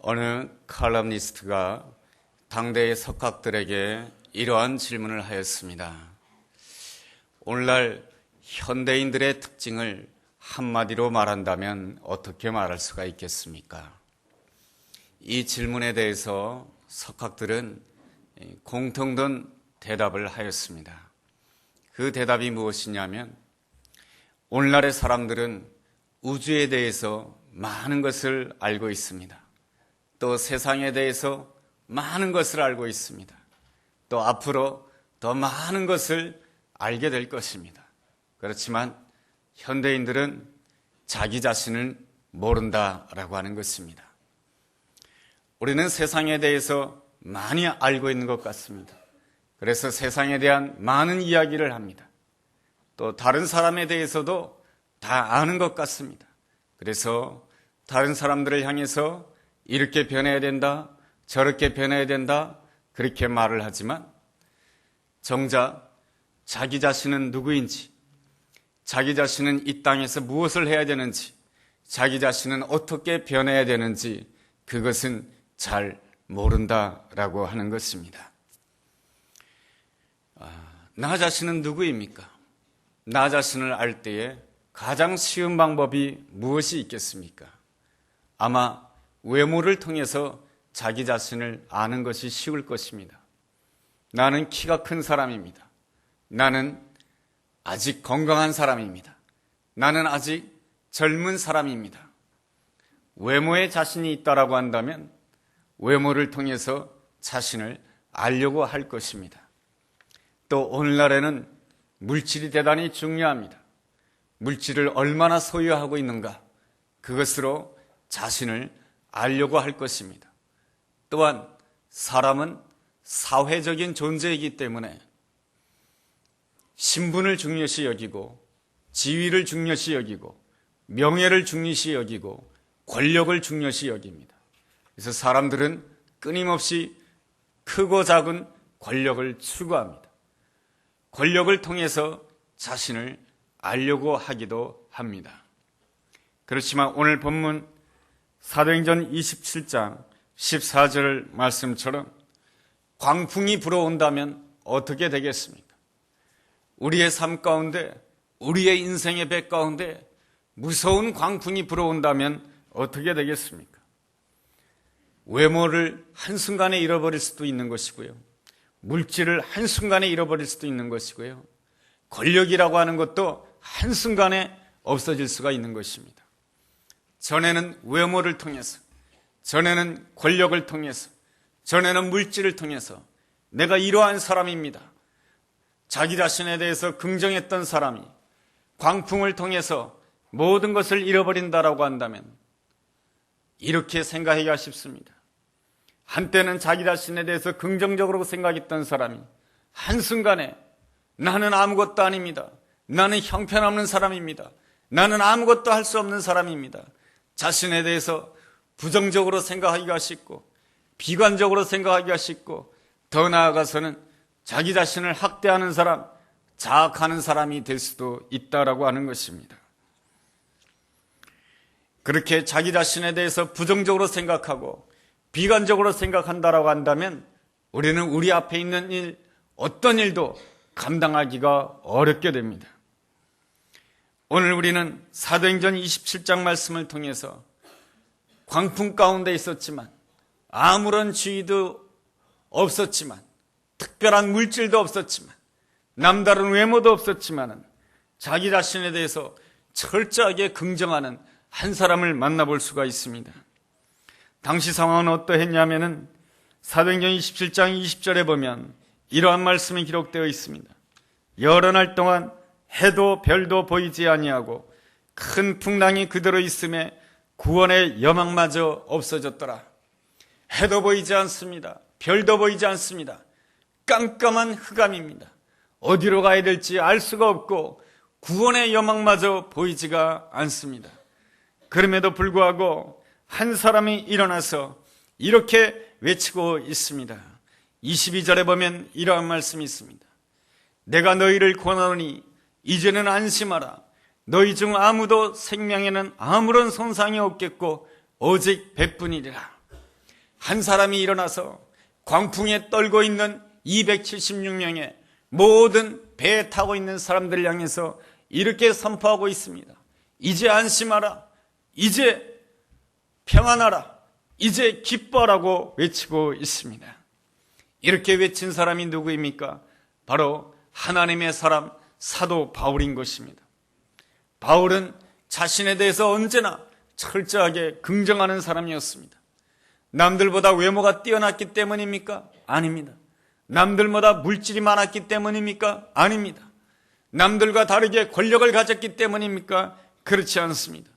어느 칼럼니스트가 당대의 석학들에게 이러한 질문을 하였습니다. 오늘날 현대인들의 특징을 한마디로 말한다면 어떻게 말할 수가 있겠습니까? 이 질문에 대해서 석학들은 공통된 대답을 하였습니다. 그 대답이 무엇이냐면, 오늘날의 사람들은 우주에 대해서 많은 것을 알고 있습니다. 또 세상에 대해서 많은 것을 알고 있습니다. 또 앞으로 더 많은 것을 알게 될 것입니다. 그렇지만 현대인들은 자기 자신을 모른다라고 하는 것입니다. 우리는 세상에 대해서 많이 알고 있는 것 같습니다. 그래서 세상에 대한 많은 이야기를 합니다. 또 다른 사람에 대해서도 다 아는 것 같습니다. 그래서 다른 사람들을 향해서 이렇게 변해야 된다, 저렇게 변해야 된다, 그렇게 말을 하지만 정작 자기 자신은 누구인지, 자기 자신은 이 땅에서 무엇을 해야 되는지, 자기 자신은 어떻게 변해야 되는지 그것은 잘 모른다라고 하는 것입니다. 나 자신은 누구입니까? 나 자신을 알 때에 가장 쉬운 방법이 무엇이 있겠습니까? 아마 외모를 통해서 자기 자신을 아는 것이 쉬울 것입니다. 나는 키가 큰 사람입니다. 나는 아직 건강한 사람입니다. 나는 아직 젊은 사람입니다. 외모에 자신이 있다라고 한다면 외모를 통해서 자신을 알려고 할 것입니다. 또 오늘날에는 물질이 대단히 중요합니다. 물질을 얼마나 소유하고 있는가, 그것으로 자신을 알려고 할 것입니다. 또한 사람은 사회적인 존재이기 때문에 신분을 중요시 여기고, 지위를 중요시 여기고, 명예를 중요시 여기고, 권력을 중요시 여깁니다. 그래서 사람들은 끊임없이 크고 작은 권력을 추구합니다. 권력을 통해서 자신을 알려고 하기도 합니다. 그렇지만 오늘 본문 사도행전 27장 14절 말씀처럼 광풍이 불어온다면 어떻게 되겠습니까? 우리의 삶 가운데, 우리의 인생의 배 가운데 무서운 광풍이 불어온다면 어떻게 되겠습니까? 외모를 한순간에 잃어버릴 수도 있는 것이고요. 물질을 한순간에 잃어버릴 수도 있는 것이고요. 권력이라고 하는 것도 한순간에 없어질 수가 있는 것입니다. 전에는 외모를 통해서, 전에는 권력을 통해서, 전에는 물질을 통해서 내가 이러한 사람입니다, 자기 자신에 대해서 긍정했던 사람이 광풍을 통해서 모든 것을 잃어버린다라고 한다면 이렇게 생각하기가 쉽습니다. 한때는 자기 자신에 대해서 긍정적으로 생각했던 사람이 한순간에 나는 아무것도 아닙니다, 나는 형편없는 사람입니다, 나는 아무것도 할 수 없는 사람입니다, 자신에 대해서 부정적으로 생각하기가 쉽고 비관적으로 생각하기가 쉽고, 더 나아가서는 자기 자신을 학대하는 사람, 자학하는 사람이 될 수도 있다라고 하는 것입니다. 그렇게 자기 자신에 대해서 부정적으로 생각하고 비관적으로 생각한다라고 한다면 우리는 우리 앞에 있는 일, 어떤 일도 감당하기가 어렵게 됩니다. 오늘 우리는 사도행전 27장 말씀을 통해서 광풍 가운데 있었지만, 아무런 주의도 없었지만, 특별한 물질도 없었지만, 남다른 외모도 없었지만 자기 자신에 대해서 철저하게 긍정하는 한 사람을 만나볼 수가 있습니다. 당시 상황은 어떠했냐면은 사도행전 27장 20절에 보면 이러한 말씀이 기록되어 있습니다. 여러 날 동안 해도 별도 보이지 아니하고 큰 풍랑이 그대로 있음에 구원의 여망마저 없어졌더라. 해도 보이지 않습니다. 별도 보이지 않습니다. 깜깜한 흑암입니다. 어디로 가야 될지 알 수가 없고 구원의 여망마저 보이지가 않습니다. 그럼에도 불구하고 한 사람이 일어나서 이렇게 외치고 있습니다. 22절에 보면 이러한 말씀이 있습니다. 내가 너희를 권하노니 이제는 안심하라. 너희 중 아무도 생명에는 아무런 손상이 없겠고 오직 배뿐이리라. 한 사람이 일어나서 광풍에 떨고 있는 276명의 모든 배에 타고 있는 사람들을 향해서 이렇게 선포하고 있습니다. 이제 안심하라. 이제 평안하라. 이제 기뻐라고 외치고 있습니다. 이렇게 외친 사람이 누구입니까? 바로 하나님의 사람 사도 바울인 것입니다. 바울은 자신에 대해서 언제나 철저하게 긍정하는 사람이었습니다. 남들보다 외모가 뛰어났기 때문입니까? 아닙니다. 남들보다 물질이 많았기 때문입니까? 아닙니다. 남들과 다르게 권력을 가졌기 때문입니까? 그렇지 않습니다.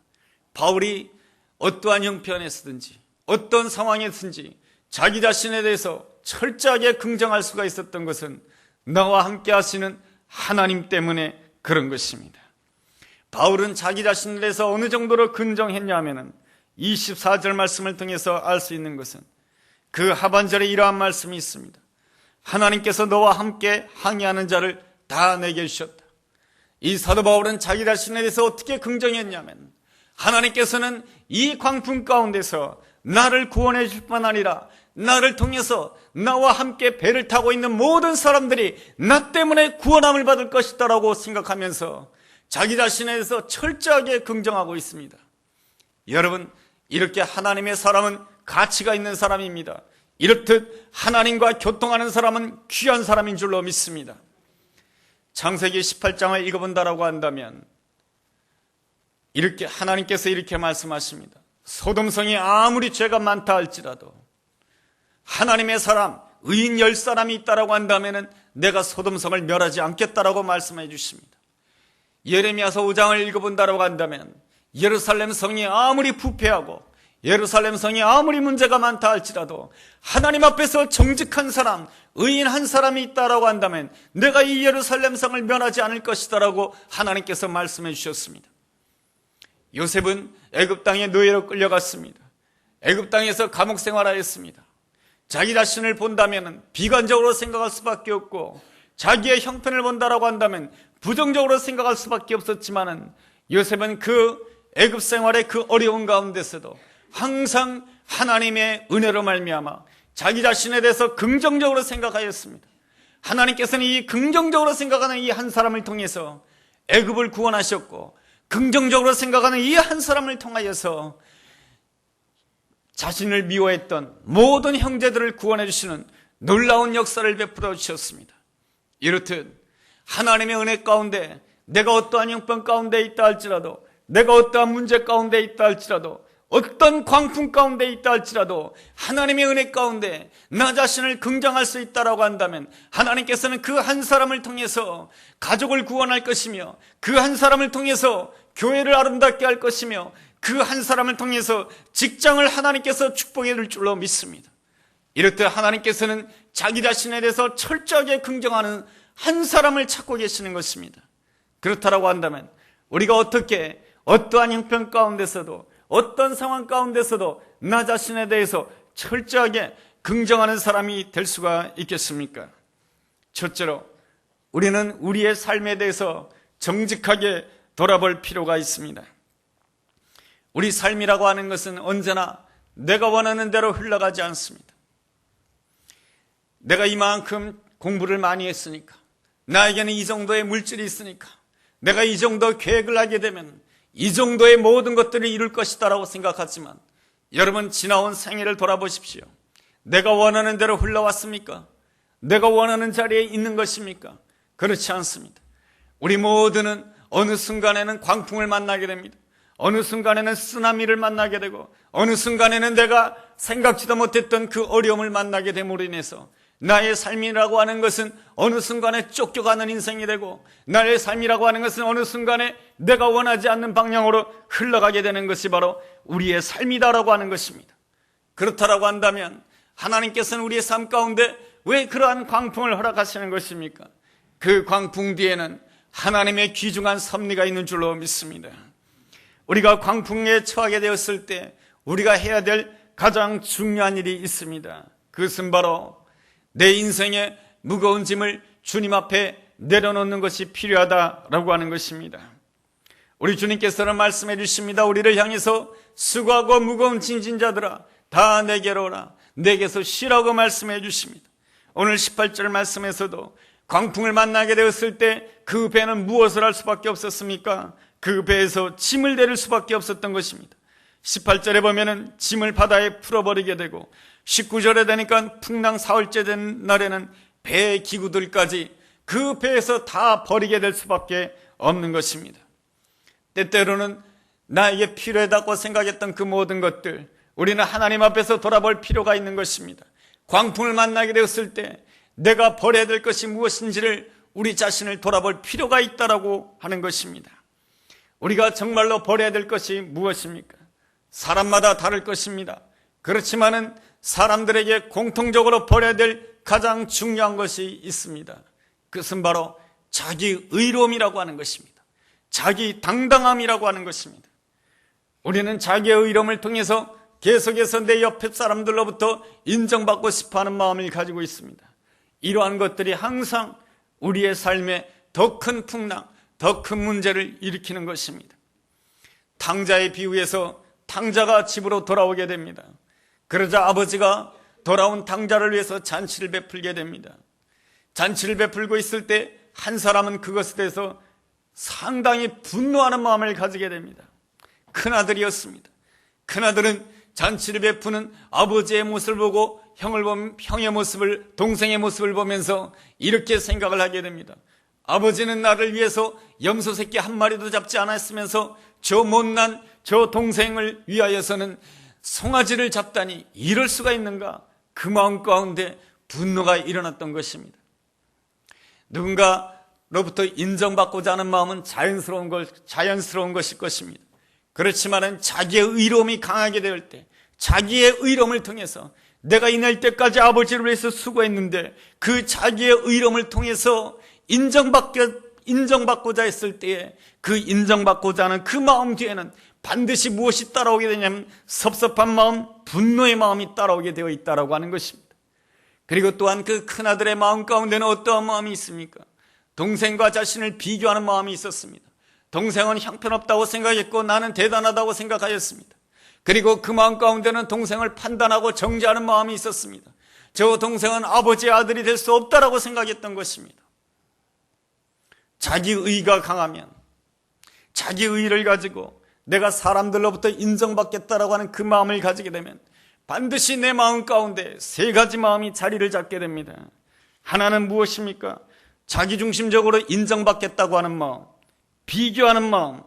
바울이 어떠한 형편에서든지 어떤 상황에서든지 자기 자신에 대해서 철저하게 긍정할 수가 있었던 것은 나와 함께 하시는 하나님 때문에 그런 것입니다. 바울은 자기 자신에 대해서 어느 정도로 긍정했냐 하면은 24절 말씀을 통해서 알 수 있는 것은 그 하반절에 이러한 말씀이 있습니다. 하나님께서 너와 함께 항의하는 자를 다 내게 주셨다. 이 사도 바울은 자기 자신에 대해서 어떻게 긍정했냐면 하나님께서는 이 광풍 가운데서 나를 구원해 줄 뿐 아니라 나를 통해서 나와 함께 배를 타고 있는 모든 사람들이 나 때문에 구원함을 받을 것이다 라고 생각하면서 자기 자신에 대해서 철저하게 긍정하고 있습니다. 여러분, 이렇게 하나님의 사람은 가치가 있는 사람입니다. 이렇듯 하나님과 교통하는 사람은 귀한 사람인 줄로 믿습니다. 창세기 18장을 읽어본다라고 한다면 이렇게 하나님께서 이렇게 말씀하십니다. 소돔성이 아무리 죄가 많다 할지라도 하나님의 사람, 의인 10사람이 있다라고 한다면 내가 소돔성을 멸하지 않겠다라고 말씀해 주십니다. 예레미야서 5장을 읽어본다라고 한다면 예루살렘 성이 아무리 부패하고 예루살렘 성이 아무리 문제가 많다 할지라도 하나님 앞에서 정직한 사람, 의인 한 사람이 있다라고 한다면 내가 이 예루살렘 성을 멸하지 않을 것이다라고 하나님께서 말씀해 주셨습니다. 요셉은 애굽 땅에 노예로 끌려갔습니다. 애굽 땅에서 감옥 생활하였습니다. 자기 자신을 본다면 비관적으로 생각할 수밖에 없고 자기의 형편을 본다라고 한다면 부정적으로 생각할 수밖에 없었지만은 요셉은 그 애굽 생활의 그 어려운 가운데서도 항상 하나님의 은혜로 말미암아 자기 자신에 대해서 긍정적으로 생각하였습니다. 하나님께서는 이 긍정적으로 생각하는 이 한 사람을 통해서 애굽을 구원하셨고 긍정적으로 생각하는 이 한 사람을 통하여서 자신을 미워했던 모든 형제들을 구원해 주시는 놀라운 역사를 베풀어 주셨습니다. 이렇듯 하나님의 은혜 가운데 내가 어떠한 형편 가운데 있다 할지라도 내가 어떠한 문제 가운데 있다 할지라도 어떤 광풍 가운데 있다 할지라도 하나님의 은혜 가운데 나 자신을 긍정할 수 있다라고 한다면 하나님께서는 그 한 사람을 통해서 가족을 구원할 것이며 그 한 사람을 통해서 교회를 아름답게 할 것이며 그 한 사람을 통해서 직장을 하나님께서 축복해 줄 줄로 믿습니다. 이렇듯 하나님께서는 자기 자신에 대해서 철저하게 긍정하는 한 사람을 찾고 계시는 것입니다. 그렇다라고 한다면 우리가 어떻게 어떠한 형편 가운데서도 어떤 상황 가운데서도 나 자신에 대해서 철저하게 긍정하는 사람이 될 수가 있겠습니까? 첫째로 우리는 우리의 삶에 대해서 정직하게 돌아볼 필요가 있습니다. 우리 삶이라고 하는 것은 언제나 내가 원하는 대로 흘러가지 않습니다. 내가 이만큼 공부를 많이 했으니까, 나에게는 이 정도의 물질이 있으니까, 내가 이 정도 계획을 하게 되면 이 정도의 모든 것들을 이룰 것이다라고 생각하지만 여러분 지나온 생애를 돌아보십시오. 내가 원하는 대로 흘러왔습니까? 내가 원하는 자리에 있는 것입니까? 그렇지 않습니다. 우리 모두는 어느 순간에는 광풍을 만나게 됩니다. 어느 순간에는 쓰나미를 만나게 되고 어느 순간에는 내가 생각지도 못했던 그 어려움을 만나게 됨으로 인해서 나의 삶이라고 하는 것은 어느 순간에 쫓겨가는 인생이 되고 나의 삶이라고 하는 것은 어느 순간에 내가 원하지 않는 방향으로 흘러가게 되는 것이 바로 우리의 삶이다라고 하는 것입니다. 그렇다라고 한다면 하나님께서는 우리의 삶 가운데 왜 그러한 광풍을 허락하시는 것입니까? 그 광풍 뒤에는 하나님의 귀중한 섭리가 있는 줄로 믿습니다. 우리가 광풍에 처하게 되었을 때 우리가 해야 될 가장 중요한 일이 있습니다. 그것은 바로 내 인생의 무거운 짐을 주님 앞에 내려놓는 것이 필요하다라고 하는 것입니다. 우리 주님께서는 말씀해 주십니다. 우리를 향해서 수고하고 무거운 짐진 자들아 다 내게로 오라. 내게서 쉬라고 말씀해 주십니다. 오늘 18절 말씀에서도 광풍을 만나게 되었을 때 그 배는 무엇을 할 수밖에 없었습니까? 그 배에서 짐을 내릴 수밖에 없었던 것입니다. 18절에 보면은 짐을 바다에 풀어버리게 되고 19절에 되니까 풍랑 사흘째 된 날에는 배의 기구들까지 그 배에서 다 버리게 될 수밖에 없는 것입니다. 때때로는 나에게 필요하다고 생각했던 그 모든 것들, 우리는 하나님 앞에서 돌아볼 필요가 있는 것입니다. 광풍을 만나게 되었을 때 내가 버려야 될 것이 무엇인지를 우리 자신을 돌아볼 필요가 있다라고 하는 것입니다. 우리가 정말로 버려야 될 것이 무엇입니까? 사람마다 다를 것입니다. 그렇지만은 사람들에게 공통적으로 버려야 될 가장 중요한 것이 있습니다. 그것은 바로 자기 의로움이라고 하는 것입니다. 자기 당당함이라고 하는 것입니다. 우리는 자기의 의로움을 통해서 계속해서 내 옆에 사람들로부터 인정받고 싶어하는 마음을 가지고 있습니다. 이러한 것들이 항상 우리의 삶에 더 큰 풍랑, 더 큰 문제를 일으키는 것입니다. 탕자의 비유에서 탕자가 집으로 돌아오게 됩니다. 그러자 아버지가 돌아온 탕자를 위해서 잔치를 베풀게 됩니다. 잔치를 베풀고 있을 때 한 사람은 그것에 대해서 상당히 분노하는 마음을 가지게 됩니다. 큰아들이었습니다. 큰아들은 잔치를 베푸는 아버지의 모습을 보고 형의 모습을, 동생의 모습을 보면서 이렇게 생각을 하게 됩니다. 아버지는 나를 위해서 염소 새끼 한 마리도 잡지 않았으면서 저 못난 저 동생을 위하여서는 송아지를 잡다니 이럴 수가 있는가? 그 마음 가운데 분노가 일어났던 것입니다. 누군가로부터 인정받고자 하는 마음은 자연스러운 것일 것입니다. 그렇지만은 자기의 의로움이 강하게 될 때, 자기의 의로움을 통해서 내가 이 날 때까지 아버지를 위해서 수고했는데 그 자기의 의로움을 통해서 인정받고자 했을 때에 그 인정받고자 하는 그 마음 뒤에는 반드시 무엇이 따라오게 되냐면 섭섭한 마음, 분노의 마음이 따라오게 되어 있다라고 하는 것입니다. 그리고 또한 그 큰아들의 마음 가운데는 어떠한 마음이 있습니까? 동생과 자신을 비교하는 마음이 있었습니다. 동생은 형편없다고 생각했고 나는 대단하다고 생각하였습니다. 그리고 그 마음 가운데는 동생을 판단하고 정죄하는 마음이 있었습니다. 저 동생은 아버지의 아들이 될 수 없다라고 생각했던 것입니다. 자기 의가 강하면 자기 의를 가지고 내가 사람들로부터 인정받겠다라고 하는 그 마음을 가지게 되면 반드시 내 마음 가운데 세 가지 마음이 자리를 잡게 됩니다. 하나는 무엇입니까? 자기중심적으로 인정받겠다고 하는 마음, 비교하는 마음,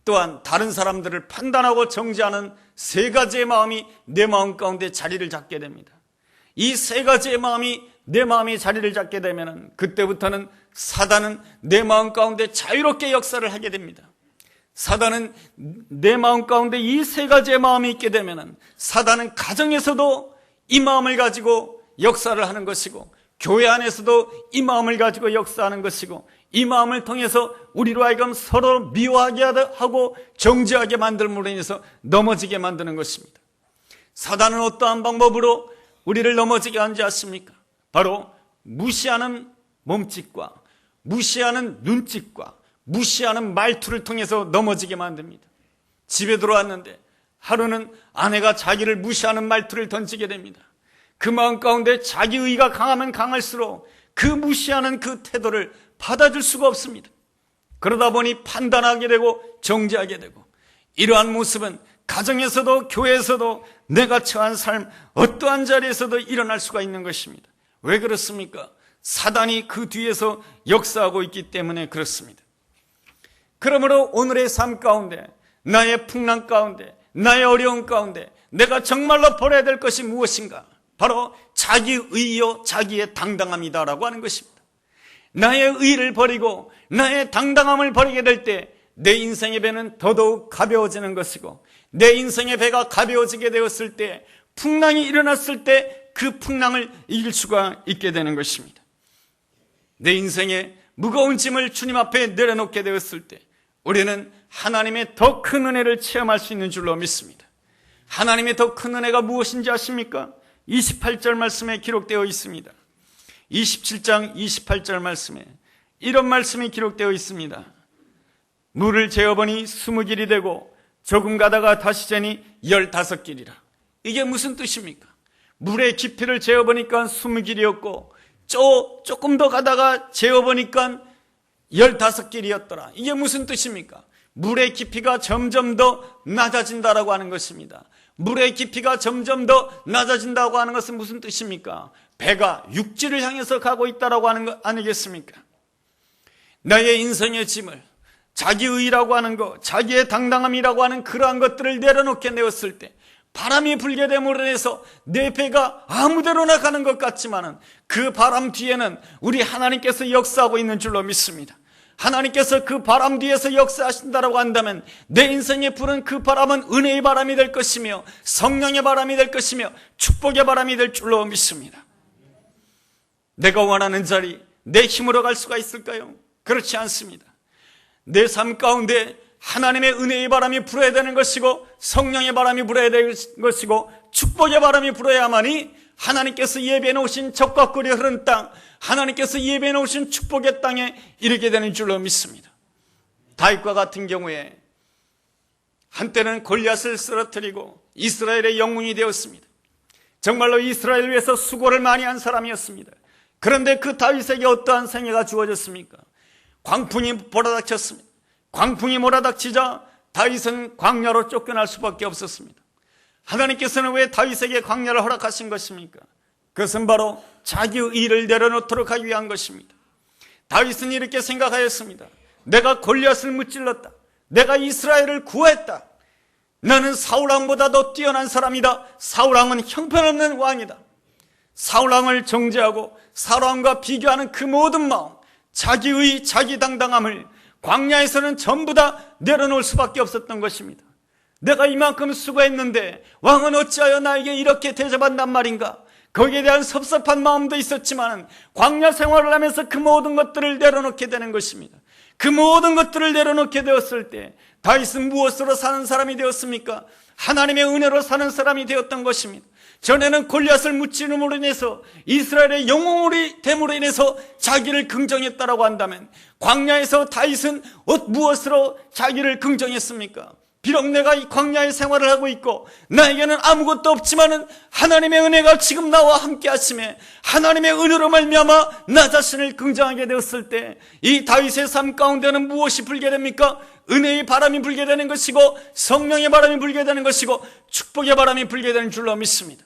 또한 다른 사람들을 판단하고 정죄하는 세 가지의 마음이 내 마음 가운데 자리를 잡게 됩니다. 이 세 가지의 마음이 내 마음이 자리를 잡게 되면 그때부터는 사단은 내 마음 가운데 자유롭게 역사를 하게 됩니다. 사단은 내 마음 가운데 이 세 가지의 마음이 있게 되면 사단은 가정에서도 이 마음을 가지고 역사를 하는 것이고 교회 안에서도 이 마음을 가지고 역사하는 것이고 이 마음을 통해서 우리로 하여금 서로 미워하게 하고 정죄하게 만들므로 인해서 넘어지게 만드는 것입니다. 사단은 어떠한 방법으로 우리를 넘어지게 하는지 아십니까? 바로 무시하는 몸짓과 무시하는 눈짓과 무시하는 말투를 통해서 넘어지게 만듭니다. 집에 들어왔는데 하루는 아내가 자기를 무시하는 말투를 던지게 됩니다. 그 마음 가운데 자기 의가 강하면 강할수록 그 무시하는 그 태도를 받아줄 수가 없습니다. 그러다 보니 판단하게 되고 정죄하게 되고 이러한 모습은 가정에서도 교회에서도 내가 처한 삶 어떠한 자리에서도 일어날 수가 있는 것입니다. 왜 그렇습니까? 사단이 그 뒤에서 역사하고 있기 때문에 그렇습니다. 그러므로 오늘의 삶 가운데 나의 풍랑 가운데 나의 어려움 가운데 내가 정말로 버려야 될 것이 무엇인가? 바로 자기 의요 자기의 당당함이다라고 하는 것입니다. 나의 의를 버리고 나의 당당함을 버리게 될 때 내 인생의 배는 더더욱 가벼워지는 것이고 내 인생의 배가 가벼워지게 되었을 때 풍랑이 일어났을 때 그 풍랑을 이길 수가 있게 되는 것입니다. 내 인생의 무거운 짐을 주님 앞에 내려놓게 되었을 때 우리는 하나님의 더 큰 은혜를 체험할 수 있는 줄로 믿습니다. 하나님의 더 큰 은혜가 무엇인지 아십니까? 28절 말씀에 기록되어 있습니다. 27장 28절 말씀에 이런 말씀이 기록되어 있습니다. 물을 재어보니 20길이 되고 조금 가다가 다시 재니 15길이라. 이게 무슨 뜻입니까? 물의 깊이를 재어보니까 20길이었고 조금 더 가다가 재어보니까 15길이었더라. 이게 무슨 뜻입니까? 물의 깊이가 점점 더 낮아진다라고 하는 것입니다. 물의 깊이가 점점 더 낮아진다고 하는 것은 무슨 뜻입니까? 배가 육지를 향해서 가고 있다라고 하는 것 아니겠습니까? 나의 인생의 짐을, 자기의라고 하는 것, 자기의 당당함이라고 하는 그러한 것들을 내려놓게 되었을 때 바람이 불게 됨으로 인해서 내 배가 아무데로나 가는 것 같지만은 그 바람 뒤에는 우리 하나님께서 역사하고 있는 줄로 믿습니다. 하나님께서 그 바람 뒤에서 역사하신다라고 한다면 내 인생에 부는 그 바람은 은혜의 바람이 될 것이며 성령의 바람이 될 것이며 축복의 바람이 될 줄로 믿습니다. 내가 원하는 자리, 내 힘으로 갈 수가 있을까요? 그렇지 않습니다. 내 삶 가운데 하나님의 은혜의 바람이 불어야 되는 것이고 성령의 바람이 불어야 되는 것이고 축복의 바람이 불어야만이 하나님께서 예배해 놓으신 적과 꿀이 흐른 땅, 하나님께서 예배해 놓으신 축복의 땅에 이르게 되는 줄로 믿습니다. 다윗과 같은 경우에 한때는 골리앗을 쓰러뜨리고 이스라엘의 영웅이 되었습니다. 정말로 이스라엘을 위해서 수고를 많이 한 사람이었습니다. 그런데 그 다윗에게 어떠한 생애가 주어졌습니까? 광풍이 몰아닥쳤습니다. 광풍이 몰아닥치자 다윗은 광야로 쫓겨날 수밖에 없었습니다. 하나님께서는 왜 다윗에게 광야를 허락하신 것입니까? 그것은 바로 자기의 의를 내려놓도록 하기 위한 것입니다. 다윗은 이렇게 생각하였습니다. 내가 골리앗을 무찔렀다. 내가 이스라엘을 구했다. 나는 사울왕보다 더 뛰어난 사람이다. 사울왕은 형편없는 왕이다. 사울왕을 정죄하고 사울왕과 비교하는 그 모든 마음, 자기의 자기 당당함을 광야에서는 전부 다 내려놓을 수밖에 없었던 것입니다. 내가 이만큼 수고했는데 왕은 어찌하여 나에게 이렇게 대접한단 말인가? 거기에 대한 섭섭한 마음도 있었지만 광야 생활을 하면서 그 모든 것들을 내려놓게 되는 것입니다. 그 모든 것들을 내려놓게 되었을 때 다윗은 무엇으로 사는 사람이 되었습니까? 하나님의 은혜로 사는 사람이 되었던 것입니다. 전에는 골리앗을 무찌름으로 인해서 이스라엘의 영웅이 됨으로 인해서 자기를 긍정했다라고 한다면 광야에서 다윗은 무엇으로 자기를 긍정했습니까? 비록 내가 이 광야의 생활을 하고 있고 나에게는 아무것도 없지만은 하나님의 은혜가 지금 나와 함께 하심에 하나님의 은혜로 말미암아 나 자신을 긍정하게 되었을 때 이 다윗의 삶 가운데는 무엇이 불게 됩니까? 은혜의 바람이 불게 되는 것이고 성령의 바람이 불게 되는 것이고 축복의 바람이 불게 되는 줄로 믿습니다.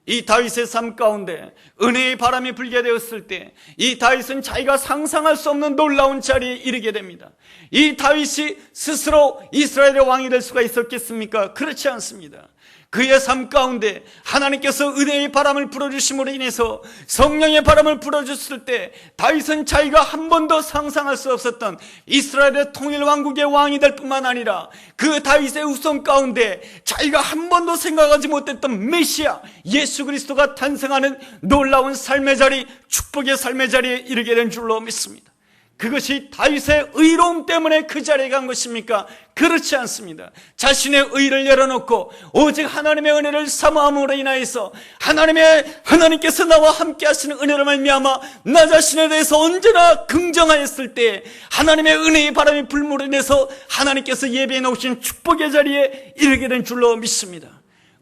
이 다윗의 삶 가운데 은혜의 바람이 불게 되었을 때 이 다윗은 자기가 상상할 수 없는 놀라운 자리에 이르게 됩니다. 이 다윗이 스스로 이스라엘의 왕이 될 수가 있었겠습니까? 그렇지 않습니다. 그의 삶 가운데 하나님께서 은혜의 바람을 불어주심으로 인해서 성령의 바람을 불어줬을 때 다윗은 자기가 한 번도 상상할 수 없었던 이스라엘의 통일왕국의 왕이 될 뿐만 아니라 그 다윗의 후손 가운데 자기가 한 번도 생각하지 못했던 메시아 예수 그리스도가 탄생하는 놀라운 삶의 자리, 축복의 삶의 자리에 이르게 된 줄로 믿습니다. 그것이 다윗의 의로움 때문에 그 자리에 간 것입니까? 그렇지 않습니다. 자신의 의를 열어놓고 오직 하나님의 은혜를 사모함으로 인하여서 하나님께서 나와 함께 하시는 은혜로 말미암아 나 자신에 대해서 언제나 긍정하였을 때 하나님의 은혜의 바람이 불므로 인해서 하나님께서 예배해 놓으신 축복의 자리에 이르게 된 줄로 믿습니다.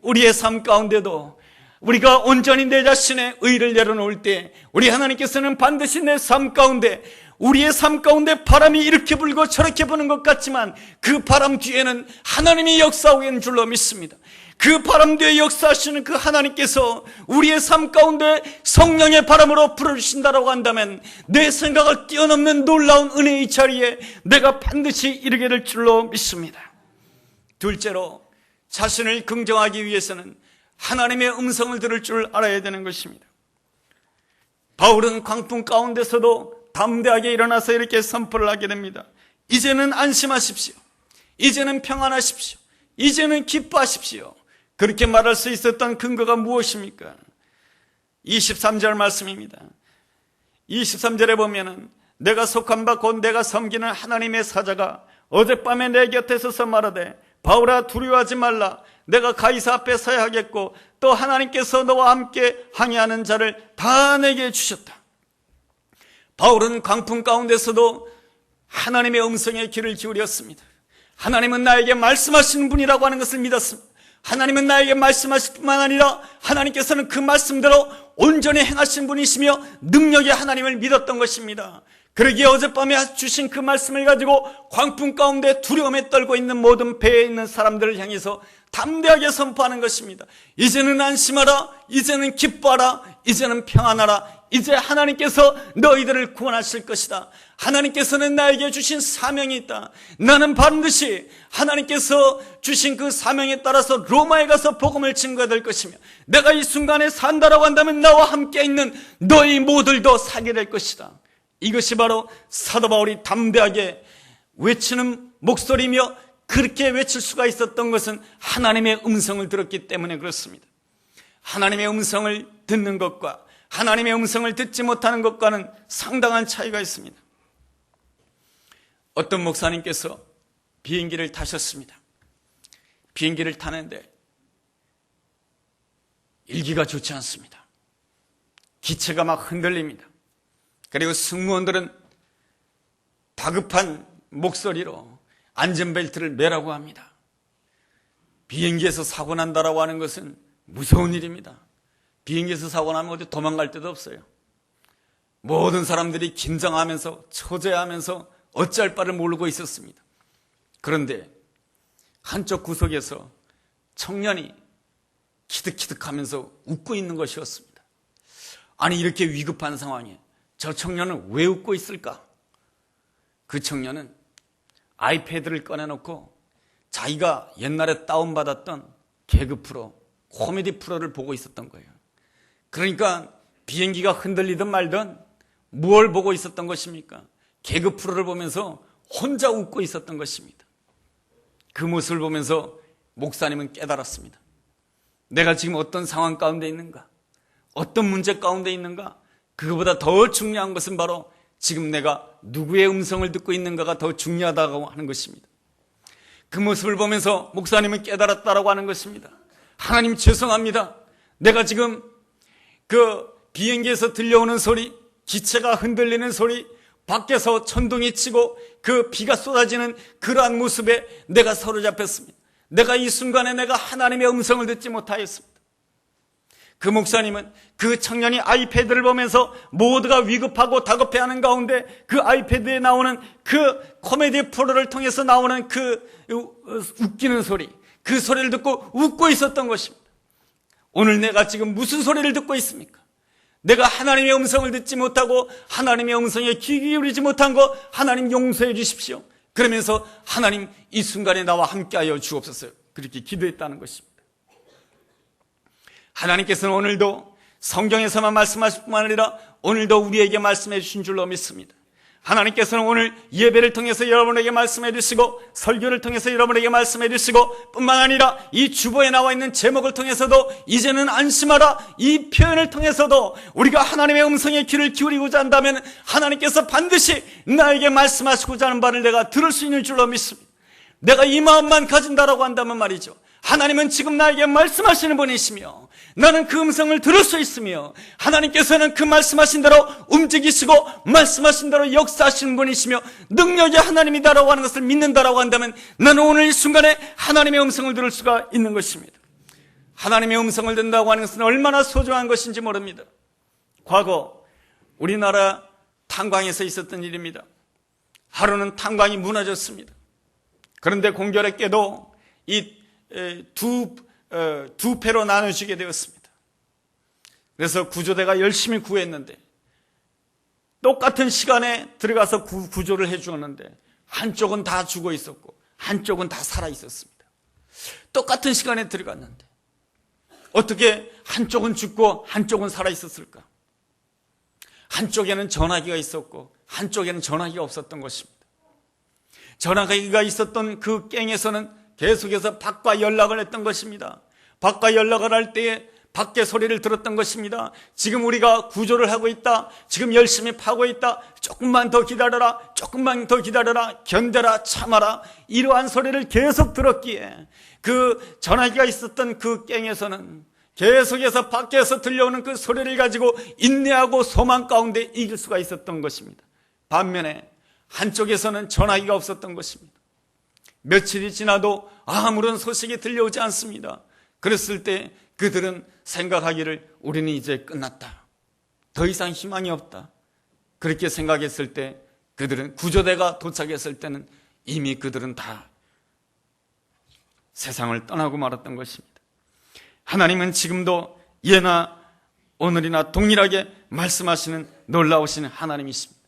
우리의 삶 가운데도 우리가 온전히 내 자신의 의를 내려놓을 때 우리 하나님께서는 반드시 내 삶 가운데 우리의 삶 가운데 바람이 이렇게 불고 저렇게 부는 것 같지만 그 바람 뒤에는 하나님이 역사하고 있는 줄로 믿습니다. 그 바람 뒤에 역사하시는 그 하나님께서 우리의 삶 가운데 성령의 바람으로 불어주신다고 한다면 내 생각을 뛰어넘는 놀라운 은혜의 자리에 내가 반드시 이르게 될 줄로 믿습니다. 둘째로 자신을 긍정하기 위해서는 하나님의 음성을 들을 줄 알아야 되는 것입니다. 바울은 광풍 가운데서도 담대하게 일어나서 이렇게 선포를 하게 됩니다. 이제는 안심하십시오. 이제는 평안하십시오. 이제는 기뻐하십시오. 그렇게 말할 수 있었던 근거가 무엇입니까? 23절 말씀입니다. 23절에 보면은 내가 속한 바 곧 내가 섬기는 하나님의 사자가 어젯밤에 내 곁에 서서 말하되 바울아 두려워하지 말라. 내가 가이사 앞에 서야 하겠고 또 하나님께서 너와 함께 항해하는 자를 다 내게 주셨다. 바울은 광풍 가운데서도 하나님의 음성에 귀를 기울였습니다. 하나님은 나에게 말씀하시는 분이라고 하는 것을 믿었습니다. 하나님은 나에게 말씀하실 뿐만 아니라 하나님께서는 그 말씀대로 온전히 행하신 분이시며 능력의 하나님을 믿었던 것입니다. 그러기에 어젯밤에 주신 그 말씀을 가지고 광풍 가운데 두려움에 떨고 있는 모든 배에 있는 사람들을 향해서 담대하게 선포하는 것입니다. 이제는 안심하라, 이제는 기뻐하라, 이제는 평안하라. 이제 하나님께서 너희들을 구원하실 것이다. 하나님께서는 나에게 주신 사명이 있다. 나는 반드시 하나님께서 주신 그 사명에 따라서 로마에 가서 복음을 증거될 것이며, 내가 이 순간에 산다라고 한다면 나와 함께 있는 너희 모두들도 살게 될 것이다. 이것이 바로 사도 바울이 담대하게 외치는 목소리며, 그렇게 외칠 수가 있었던 것은 하나님의 음성을 들었기 때문에 그렇습니다. 하나님의 음성을 듣는 것과 하나님의 음성을 듣지 못하는 것과는 상당한 차이가 있습니다. 어떤 목사님께서 비행기를 타셨습니다. 비행기를 타는데 일기가 좋지 않습니다. 기체가 막 흔들립니다. 그리고 승무원들은 다급한 목소리로 안전벨트를 매라고 합니다. 비행기에서 사고 난다라고 하는 것은 무서운 일입니다. 비행기에서 사고 나면 어디 도망갈 데도 없어요. 모든 사람들이 긴장하면서 초조해하면서 어찌할 바를 모르고 있었습니다. 그런데 한쪽 구석에서 청년이 키득키득하면서 웃고 있는 것이었습니다. 아니, 이렇게 위급한 상황에 저 청년은 왜 웃고 있을까? 그 청년은 아이패드를 꺼내놓고 자기가 옛날에 다운받았던 개그 프로, 코미디 프로를 보고 있었던 거예요. 그러니까 비행기가 흔들리든 말든 무엇을 보고 있었던 것입니까? 개그 프로를 보면서 혼자 웃고 있었던 것입니다. 그 모습을 보면서 목사님은 깨달았습니다. 내가 지금 어떤 상황 가운데 있는가? 어떤 문제 가운데 있는가? 그거보다 더 중요한 것은 바로 지금 내가 누구의 음성을 듣고 있는가가 더 중요하다고 하는 것입니다. 그 모습을 보면서 목사님은 깨달았다라고 하는 것입니다. 하나님 죄송합니다. 내가 지금 그 비행기에서 들려오는 소리, 기체가 흔들리는 소리, 밖에서 천둥이 치고 그 비가 쏟아지는 그러한 모습에 내가 사로잡혔습니다. 내가 이 순간에 내가 하나님의 음성을 듣지 못하였습니다. 그 목사님은 그 청년이 아이패드를 보면서 모두가 위급하고 다급해하는 가운데 그 아이패드에 나오는 그 코미디 프로를 통해서 나오는 그 웃기는 소리, 그 소리를 듣고 웃고 있었던 것입니다. 오늘 내가 지금 무슨 소리를 듣고 있습니까? 내가 하나님의 음성을 듣지 못하고 하나님의 음성에 귀 기울이지 못한 거 하나님 용서해 주십시오. 그러면서 하나님 이 순간에 나와 함께하여 주옵소서, 그렇게 기도했다는 것입니다. 하나님께서는 오늘도 성경에서만 말씀하실 뿐만 아니라 오늘도 우리에게 말씀해 주신 줄로 믿습니다. 하나님께서는 오늘 예배를 통해서 여러분에게 말씀해 주시고 설교를 통해서 여러분에게 말씀해 주시고 뿐만 아니라 이 주보에 나와 있는 제목을 통해서도 이제는 안심하라, 이 표현을 통해서도 우리가 하나님의 음성에 귀를 기울이고자 한다면 하나님께서 반드시 나에게 말씀하시고자 하는 바를 내가 들을 수 있는 줄로 믿습니다. 내가 이 마음만 가진다라고 한다면 말이죠, 하나님은 지금 나에게 말씀하시는 분이시며 나는 그 음성을 들을 수 있으며 하나님께서는 그 말씀하신 대로 움직이시고 말씀하신 대로 역사하시는 분이시며 능력의 하나님이다라고 하는 것을 믿는다라고 한다면 나는 오늘 이 순간에 하나님의 음성을 들을 수가 있는 것입니다. 하나님의 음성을 듣는다고 하는 것은 얼마나 소중한 것인지 모릅니다. 과거 우리나라 탄광에서 있었던 일입니다. 하루는 탄광이 무너졌습니다. 그런데 공교롭게도 이 두 패로 나눠지게 되었습니다. 그래서 구조대가 열심히 구했는데 똑같은 시간에 들어가서 구조를 해주었는데 한쪽은 다 죽어 있었고 한쪽은 다 살아 있었습니다. 똑같은 시간에 들어갔는데 어떻게 한쪽은 죽고 한쪽은 살아 있었을까? 한쪽에는 전화기가 있었고 한쪽에는 전화기가 없었던 것입니다. 전화기가 있었던 그 갱에서는 계속해서 밖과 연락을 했던 것입니다. 밖과 연락을 할 때에 밖에 소리를 들었던 것입니다. 지금 우리가 구조를 하고 있다. 지금 열심히 파고 있다. 조금만 더 기다려라. 조금만 더 기다려라. 견뎌라. 참아라. 이러한 소리를 계속 들었기에 그 전화기가 있었던 그 갱에서는 계속해서 밖에서 들려오는 그 소리를 가지고 인내하고 소망 가운데 이길 수가 있었던 것입니다. 반면에 한쪽에서는 전화기가 없었던 것입니다. 며칠이 지나도 아무런 소식이 들려오지 않습니다. 그랬을 때 그들은 생각하기를 우리는 이제 끝났다, 더 이상 희망이 없다, 그렇게 생각했을 때 그들은 구조대가 도착했을 때는 이미 그들은 다 세상을 떠나고 말았던 것입니다. 하나님은 지금도 예나 오늘이나 동일하게 말씀하시는 놀라우신 하나님이십니다.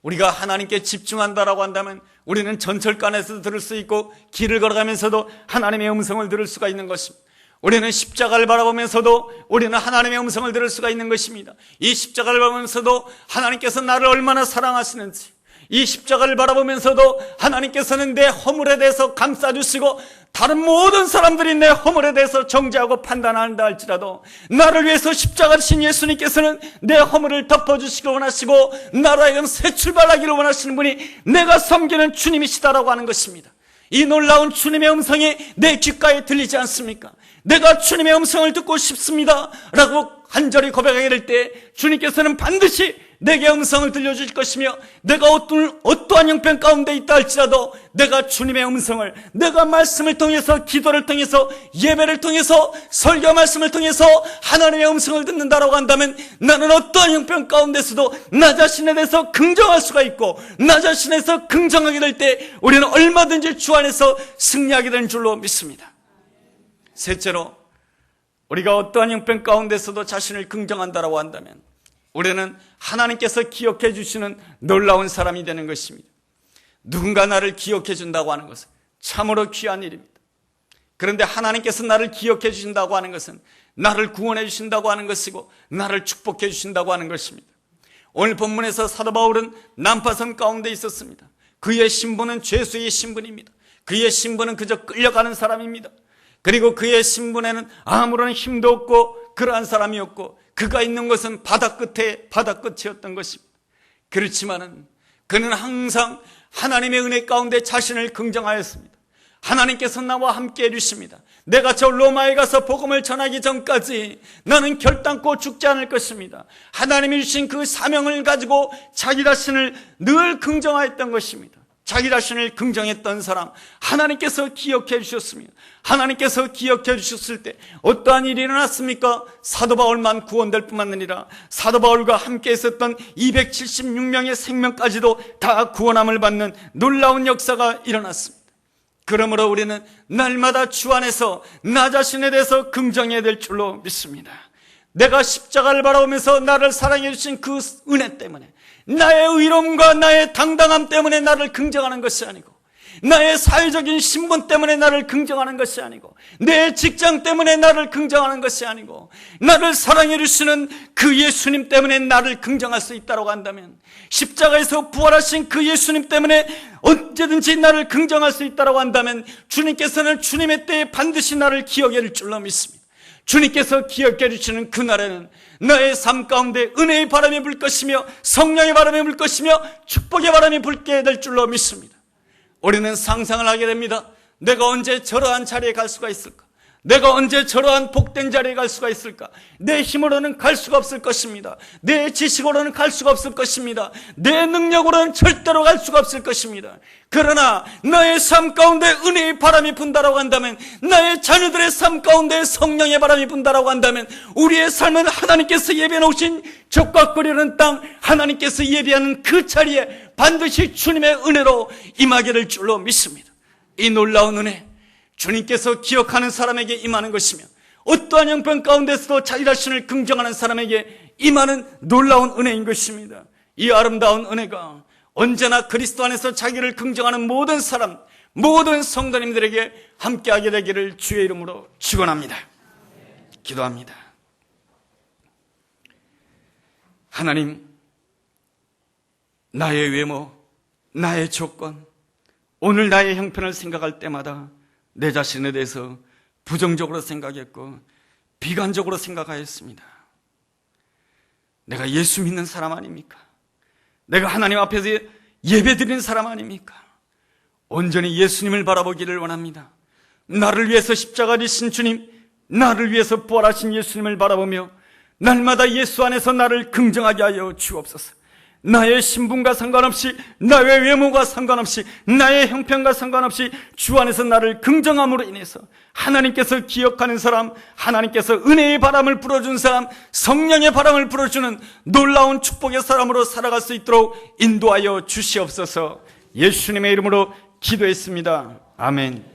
우리가 하나님께 집중한다라고 한다면 우리는 전철간에서도 들을 수 있고 길을 걸어가면서도 하나님의 음성을 들을 수가 있는 것입니다. 우리는 십자가를 바라보면서도 우리는 하나님의 음성을 들을 수가 있는 것입니다. 이 십자가를 바라보면서도 하나님께서 나를 얼마나 사랑하시는지, 이 십자가를 바라보면서도 하나님께서는 내 허물에 대해서 감싸주시고 다른 모든 사람들이 내 허물에 대해서 정죄하고 판단한다 할지라도 나를 위해서 십자가를 신 예수님께서는 내 허물을 덮어주시기 원하시고 나로 하여금 새 출발하기를 원하시는 분이 내가 섬기는 주님이시다라고 하는 것입니다. 이 놀라운 주님의 음성이 내 귓가에 들리지 않습니까? 내가 주님의 음성을 듣고 싶습니다 라고 간절히 고백하게 될 때 주님께서는 반드시 내게 음성을 들려주실 것이며, 내가 어떠한 형편 가운데 있다 할지라도 내가 주님의 음성을, 내가 말씀을 통해서, 기도를 통해서, 예배를 통해서, 설교 말씀을 통해서 하나님의 음성을 듣는다라고 한다면 나는 어떠한 형편 가운데서도 나 자신에 대해서 긍정할 수가 있고, 나 자신에서 긍정하게 될 때 우리는 얼마든지 주 안에서 승리하게 되는 줄로 믿습니다. 셋째로, 우리가 어떠한 형편 가운데서도 자신을 긍정한다라고 한다면 우리는 하나님께서 기억해 주시는 놀라운 사람이 되는 것입니다. 누군가 나를 기억해 준다고 하는 것은 참으로 귀한 일입니다. 그런데 하나님께서 나를 기억해 주신다고 하는 것은 나를 구원해 주신다고 하는 것이고 나를 축복해 주신다고 하는 것입니다. 오늘 본문에서 사도 바울은 난파선 가운데 있었습니다. 그의 신분은 죄수의 신분입니다. 그의 신분은 그저 끌려가는 사람입니다. 그리고 그의 신분에는 아무런 힘도 없고 그러한 사람이었고 그가 있는 것은 바다 끝이었던 것입니다. 그렇지만은 그는 항상 하나님의 은혜 가운데 자신을 긍정하였습니다. 하나님께서 나와 함께 해주십니다. 내가 저 로마에 가서 복음을 전하기 전까지 나는 결단코 죽지 않을 것입니다. 하나님이 주신 그 사명을 가지고 자기 자신을 늘 긍정하였던 것입니다. 자기 자신을 긍정했던 사람, 하나님께서 기억해 주셨습니다. 하나님께서 기억해 주셨을 때 어떠한 일이 일어났습니까? 사도 바울만 구원될 뿐만 아니라 사도 바울과 함께 있었던 276명의 생명까지도 다 구원함을 받는 놀라운 역사가 일어났습니다. 그러므로 우리는 날마다 주 안에서 나 자신에 대해서 긍정해야 될 줄로 믿습니다. 내가 십자가를 바라보면서 나를 사랑해 주신 그 은혜 때문에, 나의 의로움과 나의 당당함 때문에 나를 긍정하는 것이 아니고, 나의 사회적인 신분 때문에 나를 긍정하는 것이 아니고, 내 직장 때문에 나를 긍정하는 것이 아니고, 나를 사랑해 주시는 그 예수님 때문에 나를 긍정할 수 있다고 한다면, 십자가에서 부활하신 그 예수님 때문에 언제든지 나를 긍정할 수 있다고 한다면 주님께서는 주님의 때에 반드시 나를 기억해 줄 줄로 믿습니다. 주님께서 기억해 주시는 그날에는 너의 삶 가운데 은혜의 바람이 불 것이며 성령의 바람이 불 것이며 축복의 바람이 불게 될 줄로 믿습니다. 우리는 상상을 하게 됩니다. 내가 언제 저러한 자리에 갈 수가 있을까? 내가 언제 저러한 복된 자리에 갈 수가 있을까? 내 힘으로는 갈 수가 없을 것입니다. 내 지식으로는 갈 수가 없을 것입니다. 내 능력으로는 절대로 갈 수가 없을 것입니다. 그러나 너의 삶 가운데 은혜의 바람이 분다라고 한다면, 나의 자녀들의 삶 가운데 성령의 바람이 분다라고 한다면 우리의 삶은 하나님께서 예비해 놓으신 적과거리는 땅, 하나님께서 예비하는 그 자리에 반드시 주님의 은혜로 임하게 될 줄로 믿습니다. 이 놀라운 은혜, 주님께서 기억하는 사람에게 임하는 것이며 어떠한 형편 가운데서도 자기 자신을 긍정하는 사람에게 임하는 놀라운 은혜인 것입니다. 이 아름다운 은혜가 언제나 그리스도 안에서 자기를 긍정하는 모든 사람, 모든 성도님들에게 함께하게 되기를 주의 이름으로 축원합니다. 기도합니다. 하나님, 나의 외모, 나의 조건, 오늘 나의 형편을 생각할 때마다 내 자신에 대해서 부정적으로 생각했고 비관적으로 생각하였습니다. 내가 예수 믿는 사람 아닙니까? 내가 하나님 앞에서 예배드리는 사람 아닙니까? 온전히 예수님을 바라보기를 원합니다. 나를 위해서 십자가를 지신 주님, 나를 위해서 부활하신 예수님을 바라보며 날마다 예수 안에서 나를 긍정하게 하여 주옵소서. 나의 신분과 상관없이, 나의 외모가 상관없이, 나의 형편과 상관없이 주 안에서 나를 긍정함으로 인해서 하나님께서 기억하는 사람, 하나님께서 은혜의 바람을 불어준 사람, 성령의 바람을 불어주는 놀라운 축복의 사람으로 살아갈 수 있도록 인도하여 주시옵소서. 예수님의 이름으로 기도했습니다. 아멘.